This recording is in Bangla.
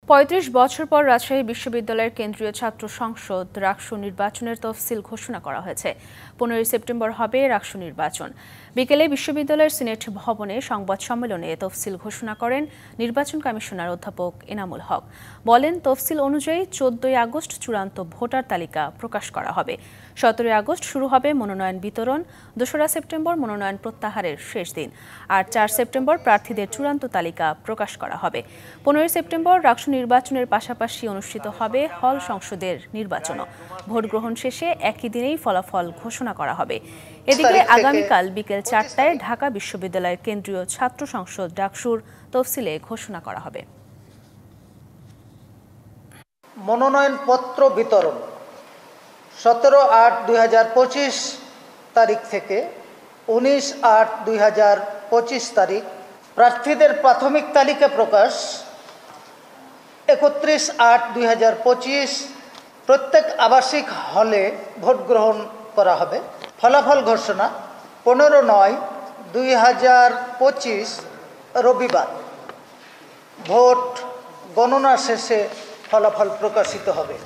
৩৫ বছর পর রাজশাহী বিশ্ববিদ্যালয়ের কেন্দ্রীয় ছাত্র সংসদ রাকসু নির্বাচনের তফসিল ঘোষণা করা হয়েছে। ১৫ সেপ্টেম্বর হবে রাকসু নির্বাচন। বিকেলে বিশ্ববিদ্যালয়ের সিনেট ভবনে সংবাদ সম্মেলনে তফসিল ঘোষণা করেন নির্বাচন কমিশনার অধ্যাপক এনামুল হক। বলেন, তফসিল অনুযায়ী ১৪ আগস্ট চূড়ান্ত ভোটার তালিকা প্রকাশ করা হবে। ১৭ আগস্ট শুরু হবে মনোনয়ন বিতরণ। ২রা সেপ্টেম্বর মনোনয়ন প্রত্যাহারের শেষ দিন। আর ৪ সেপ্টেম্বর প্রার্থীদের চূড়ান্ত তালিকা প্রকাশ করা হবে। ১৫ সেপ্টেম্বর রাকসু নির্বাচনের পাশাপাশি অনুষ্ঠিত হবে হল সংসদের নির্বাচনও। ভোট গ্রহণ শেষে একই দিনেই ফলাফল ঘোষণা করা হবে। এদিকে আগামীকাল বিকেল ৪টায় ঢাকা বিশ্ববিদ্যালয়ের কেন্দ্রীয় ছাত্র সংসদ ডাকসুর তফসিলে ঘোষণা করা হবে। মনোনয়নপত্র বিতরণ ১৭/৮/২০২৫ তারিখ থেকে ১৯/৮/২০২৫ তারিখ। প্রার্থীদের প্রাথমিক তালিকা প্রকাশ ৩১/৮/২০২৫। প্রত্যেক আবাসিক হলে ভোট গ্রহণ করা হবে। ফলাফল ঘোষণা ১৫/৯/২০২৫ রবিবার। ভোট গণনা শেষে ফলাফল প্রকাশিত হবে।